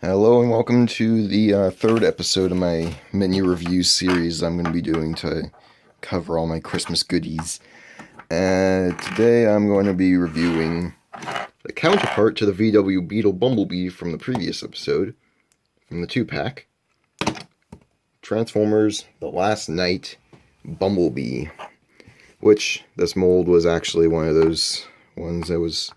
Hello and welcome to the third episode of my mini review series I'm going to be doing to cover all my Christmas goodies. Today I'm going to be reviewing the counterpart to the VW Beetle Bumblebee from the previous episode, from the 2-pack. Transformers The Last Night Bumblebee, which this mold was actually one of those ones that was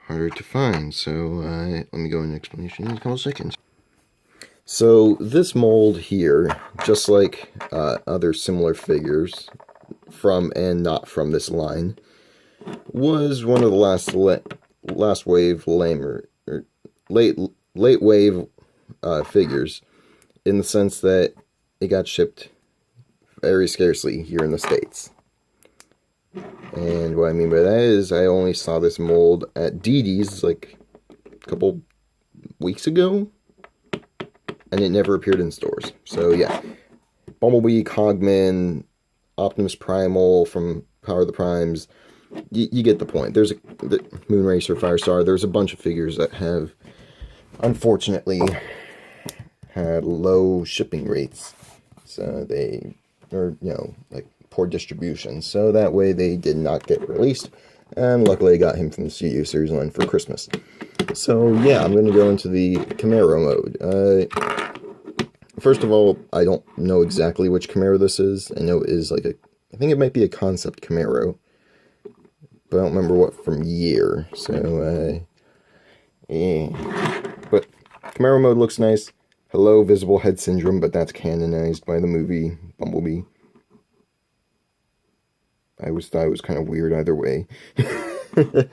harder to find, so let me go into explanation in a couple seconds. So this mold here, just like other similar figures from and not from this line, was one of the last wave late wave figures, in the sense that it got shipped very scarcely here in the States. And what I mean by that is I only saw this mold at DD's like a couple weeks ago, and it never appeared in stores. So yeah, Bumblebee, Cogman, Optimus Primal from Power of the Primes, you get the point. There's the Moonracer, Firestar, there's a bunch of figures that have, unfortunately, had low shipping rates. So they are, like, poor distribution, so that way they did not get released, and luckily I got him from the CU series line for Christmas. So yeah, I'm going to go into the Camaro mode. First of all, I don't know exactly which Camaro this is. I know it is like I think it might be a concept Camaro, but I don't remember what from year, so yeah. But Camaro mode looks nice. Hello, visible head syndrome, but that's canonized by the movie Bumblebee. I always thought it was kind of weird either way. It's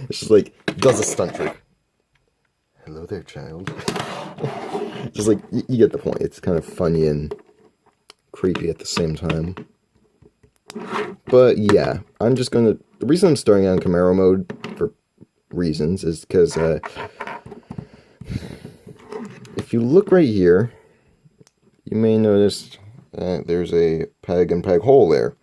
just like, does a stunt trick. Hello there, child. Just like, you get the point. It's kind of funny and creepy at the same time. But yeah, I'm just gonna... The reason I'm starting on Camaro mode, for reasons, is because if you look right here, you may notice there's a peg and peg hole there.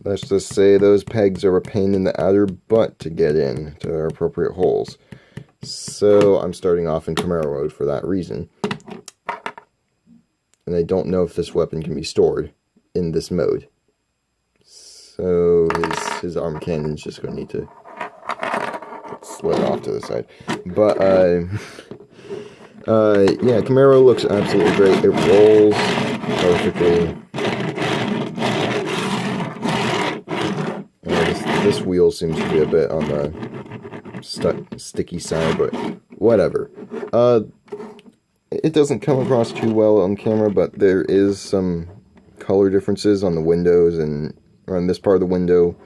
Let's just say those pegs are a pain in the outer butt to get in to their appropriate holes. So I'm starting off in Camaro mode for that reason. And I don't know if this weapon can be stored in this mode. So his arm cannon's just going to need to slide off to the side. But yeah, Camaro looks absolutely great. It rolls perfectly. This wheel seems to be a bit on the sticky side, but whatever. It doesn't come across too well on camera, but there is some color differences on the windows and on this part of the window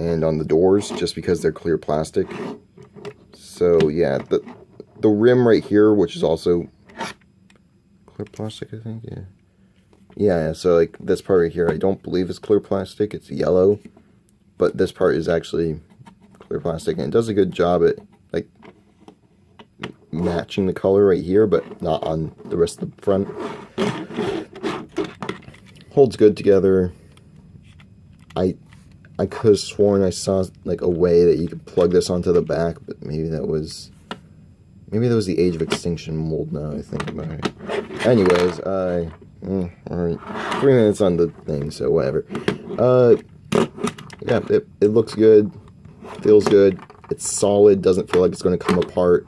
and on the doors, just because they're clear plastic. So yeah, the rim right here, which is also clear plastic, I think. Yeah. So like this part right here, I don't believe is clear plastic. It's yellow. But this part is actually clear plastic, and it does a good job at like matching the color right here, but not on the rest of the front. Holds good together. I could have sworn I saw like a way that you could plug this onto the back, but maybe that was the Age of Extinction mold. Now I think about it. Anyways, alright, 3 minutes on the thing, so whatever. Yeah, it looks good, feels good, it's solid, doesn't feel like it's going to come apart.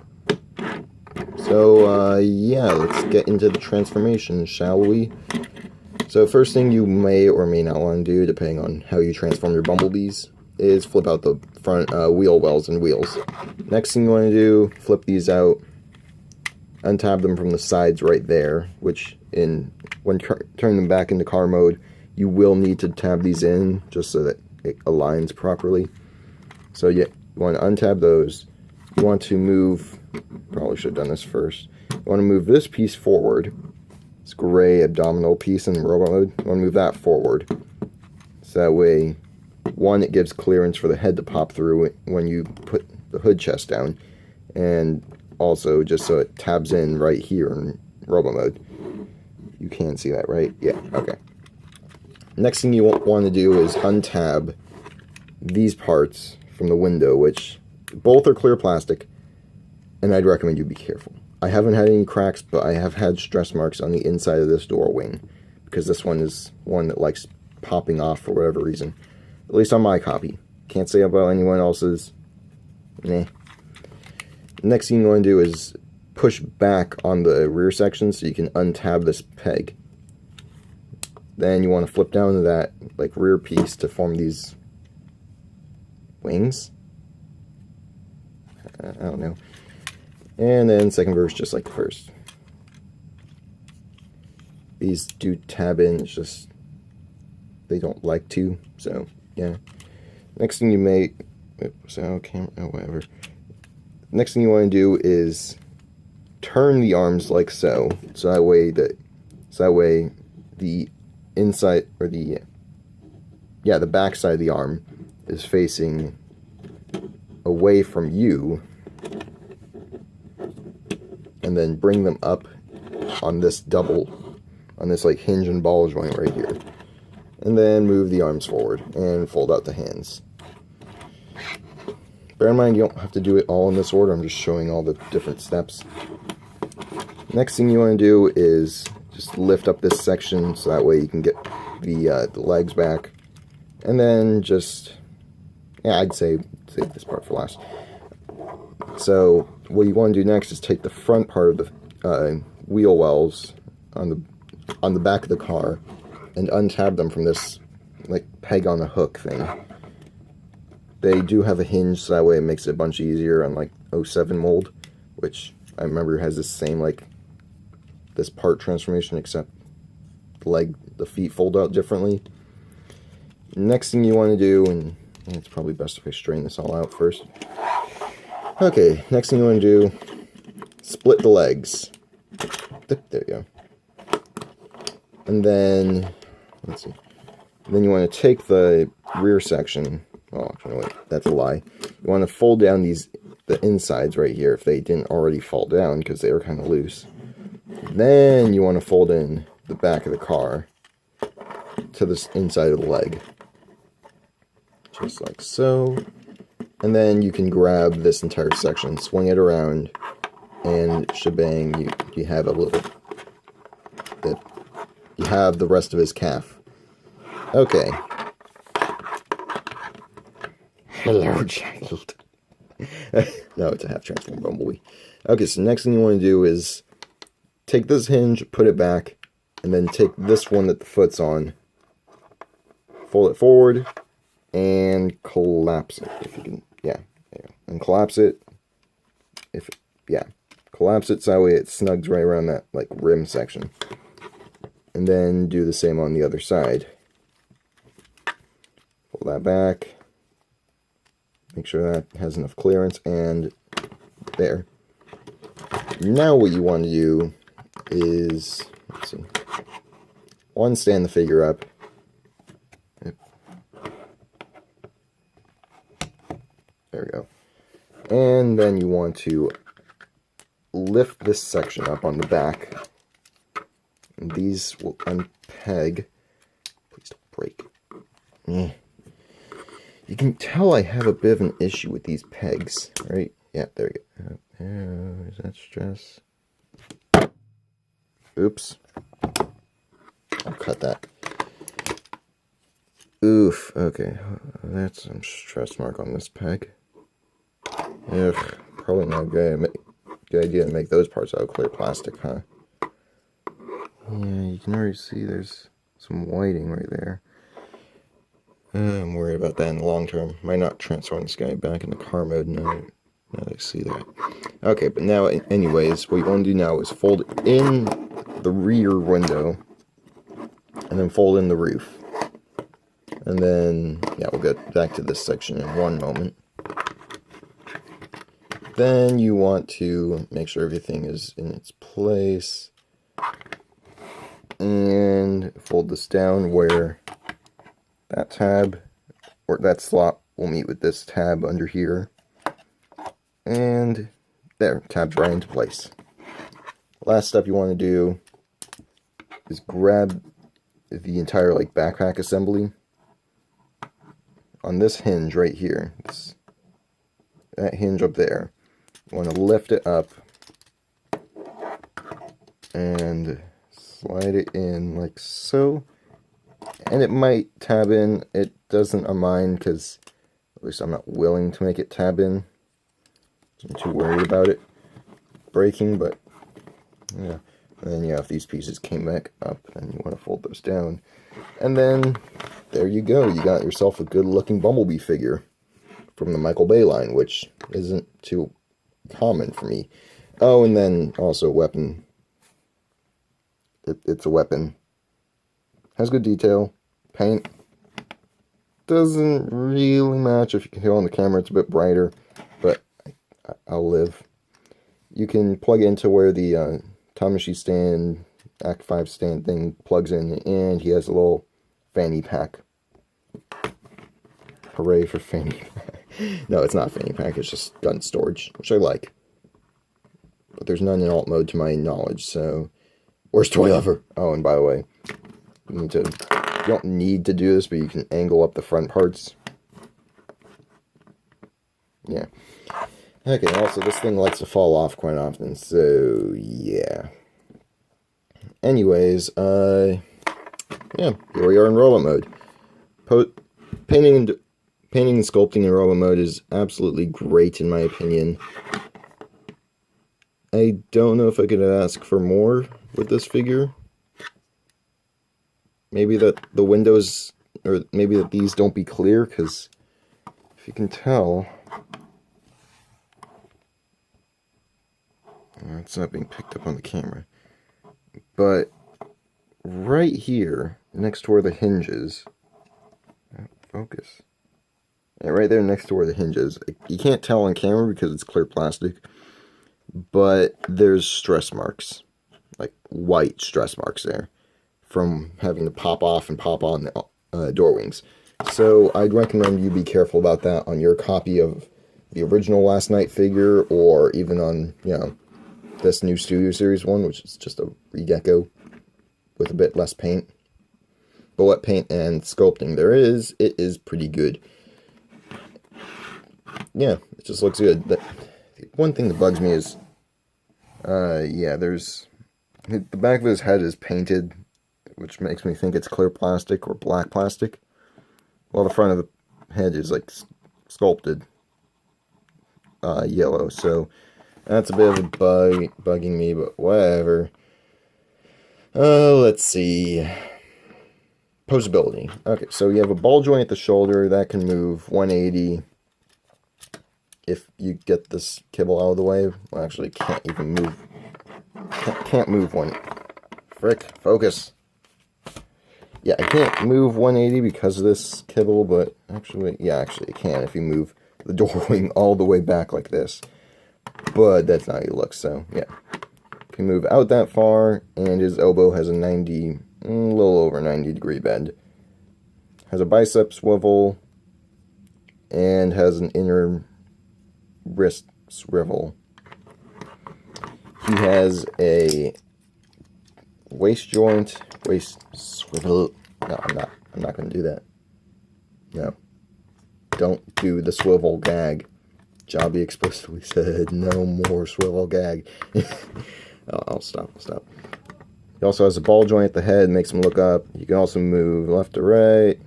So, yeah, let's get into the transformation, shall we? So, first thing you may or may not want to do, depending on how you transform your Bumblebees, is flip out the front wheel wells and wheels. Next thing you want to do, flip these out, untab them from the sides right there, which, when turning them back into car mode, you will need to tab these in, just so that it aligns properly. So yeah, you want to untab those. You want to move, probably should have done this first. You want to move this piece forward. This gray abdominal piece in robot mode. You want to move that forward. So that way, one, it gives clearance for the head to pop through when you put the hood chest down. And also, just so it tabs in right here in robot mode. You can see that, right? Yeah, okay. Next thing you want to do is untab these parts from the window, which both are clear plastic, and I'd recommend you be careful. I haven't had any cracks, but I have had stress marks on the inside of this door wing, because this one is one that likes popping off for whatever reason. At least on my copy. Can't say about anyone else's. Nah. Next thing you want to do is push back on the rear section so you can untab this peg. Then you want to flip down to that like rear piece to form these wings. I don't know. And then second verse just like the first. These do tab in, it's just they don't like to, so yeah. Next thing you may, so camera, oh, whatever. Next thing you want to do is turn the arms like so, so that way the inside, or the back side of the arm is facing away from you, and then bring them up on this like hinge and ball joint right here, and then move the arms forward and fold out the hands. Bear in mind, you don't have to do it all in this order. I'm just showing all the different steps. Next thing you want to do is just lift up this section so that way you can get the legs back. And then just, yeah, I'd say save this part for last. So what you want to do next is take the front part of the wheel wells on the back of the car and untab them from this like peg on a hook thing. They do have a hinge, so that way it makes it a bunch easier on like 07 mold, which I remember has the same like this part transformation, except the feet fold out differently. Next thing you want to do, and it's probably best if I straighten this all out first. Okay, next thing you want to do, split the legs. There you go. And then, let's see. Then you want to take the rear section. Oh, actually, wait, that's a lie. You want to fold down the insides right here if they didn't already fall down because they were kind of loose. Then you want to fold in the back of the car to this inside of the leg. Just like so. And then you can grab this entire section, swing it around, and shebang, you have you have the rest of his calf. Okay. Hello, child. No, it's a half-transformed Bumblebee. Okay, so next thing you want to do is take this hinge, put it back, and then take this one that the foot's on, fold it forward, and collapse it. If you can, yeah, there you go. And collapse it. Collapse it so that way it snugs right around that like rim section. And then do the same on the other side. Pull that back. Make sure that has enough clearance, and there. Now what you want to do is, let's see, one, stand the figure up. Yep. There we go. And then you want to lift this section up on the back. And these will unpeg. Please don't break. You can tell I have a bit of an issue with these pegs, right? Yeah, there we go. Is that stress? Oops. I'll cut that. Oof, okay. That's some stress mark on this peg. Ugh, probably not good idea to make those parts out of clear plastic, huh? Yeah, you can already see there's some whiting right there. I'm worried about that in the long term. Might not transform this guy back into car mode now that I see that. Okay, but now, anyways, what you want to do now is fold in the rear window, and then fold in the roof. And then, yeah, we'll get back to this section in one moment. Then you want to make sure everything is in its place. And fold this down where that tab, or that slot, will meet with this tab under here. And there, tabs right into place. Last step you want to do is grab the entire like backpack assembly on this hinge right here. That hinge up there. You want to lift it up and slide it in like so. And it might tab in. It doesn't mind because at least I'm not willing to make it tab in. I'm too worried about it breaking, but yeah. And then yeah, if these pieces came back up, then you want to fold those down. And then there you go. You got yourself a good looking Bumblebee figure from the Michael Bay line, which isn't too common for me. Oh, and then also weapon. It's a weapon. Has good detail. Paint doesn't really match. If you can tell on the camera, it's a bit brighter, but I'll live. You can plug into where the Tamashi stand, Act 5 stand thing plugs in, and he has a little fanny pack. Hooray for fanny pack. No, it's not fanny pack, it's just gun storage, which I like. But there's none in alt mode to my knowledge, so... Where's toy ever? Oh, and by the way, you don't need to do this, but you can angle up the front parts. Yeah. Okay, also this thing likes to fall off quite often, so yeah. Anyways, yeah, here we are in robot mode. Painting and sculpting in robot mode is absolutely great in my opinion. I don't know if I could ask for more with this figure. Maybe that the windows, or maybe that these don't be clear, because if you can tell, it's not being picked up on the camera, but right here, next to where the hinges, focus, yeah, right there next to where the hinges, you can't tell on camera because it's clear plastic, but there's stress marks, like white stress marks there, from having to pop off and pop on the door wings. So I'd recommend you be careful about that on your copy of the original Last Night figure, or even on, you know, this new Studio Series one, which is just a redeco with a bit less paint. But what paint and sculpting there is, it is pretty good. Yeah, it just looks good. The one thing that bugs me is, yeah, there's... The back of his head is painted, which makes me think it's clear plastic or black plastic, while the front of the head is, like, sculpted yellow, so that's a bit of a bugging me, but whatever. Let's see. Posability. Okay, so you have a ball joint at the shoulder that can move 180 if you get this kibble out of the way. Well, actually, can't even move. Can't move one. Frick, focus. Yeah, I can't move 180 because of this kibble, but actually, yeah, actually, I can if you move the door wing all the way back like this. But that's not how it looks, so yeah. Can move out that far, and his elbow has a 90, a little over 90 degree bend. Has a bicep swivel, and has an inner wrist swivel. He has a waist joint, waist swivel. No, I'm not going to do that. No. Don't do the swivel gag. Jobby explicitly said, no more swivel gag. I'll stop. He also has a ball joint at the head, makes him look up. You can also move left to right.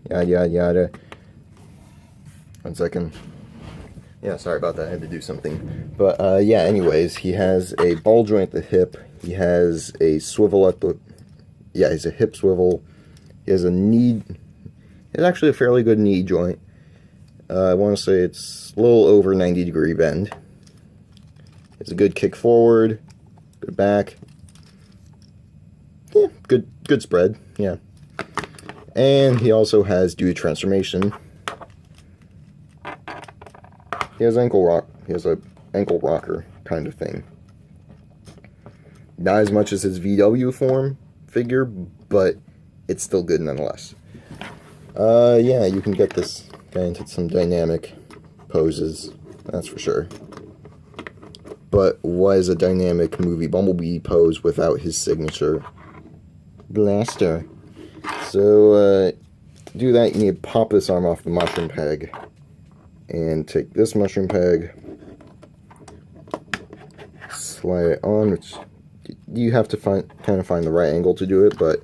Yada, yada, yada. 1 second. Yeah, sorry about that. I had to do something. But, yeah, anyways, he has a ball joint at the hip. He has a swivel at the... Yeah, he's a hip swivel. He has a knee... It's actually a fairly good knee joint. I want to say it's a little over 90 degree bend. It's a good kick forward, good back. Yeah, good spread, yeah. And he also has due transformation. He has ankle rock. He has a ankle rocker kind of thing. Not as much as his VW form figure, but it's still good nonetheless. Yeah, you can get this guy into some dynamic poses, that's for sure. But what is a dynamic movie Bumblebee pose without his signature blaster? So, to do that, you need to pop this arm off the mushroom peg. And take this mushroom peg, slide it on, which you have to kind of find the right angle to do it, but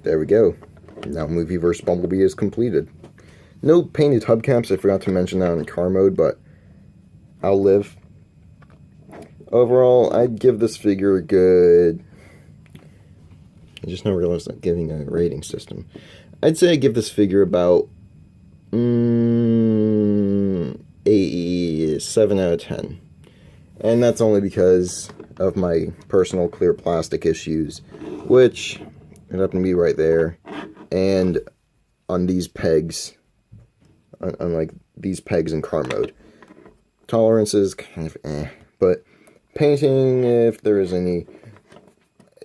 there we go. Now Movie vs. Bumblebee is completed. No painted hubcaps, I forgot to mention that in car mode, but I'll live. Overall, I'd give this figure a good... I just now realized I'm giving a rating system. I'd say I give this figure about a 7 out of 10. And that's only because of my personal clear plastic issues, which it happened to be right there. And on these pegs, on like these pegs in car mode. Tolerance is kind of but painting, if there is any,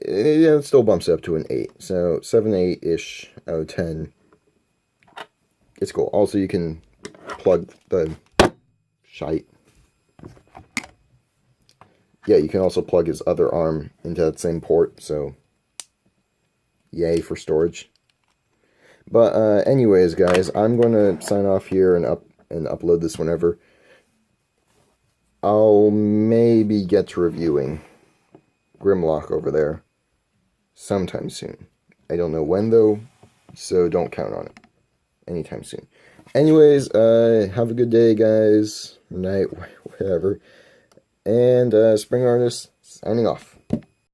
it still bumps up to an 8. So 7, 8-ish out of 10. It's cool. Also, you can plug the shite. Yeah, you can also plug his other arm into that same port, so yay for storage. But anyways, guys, I'm going to sign off here and upload this whenever. I'll maybe get to reviewing Grimlock over there sometime soon. I don't know when, though, so don't count on it anytime soon. Anyways, have a good day, guys, night, whatever. And Spring Artist, signing off.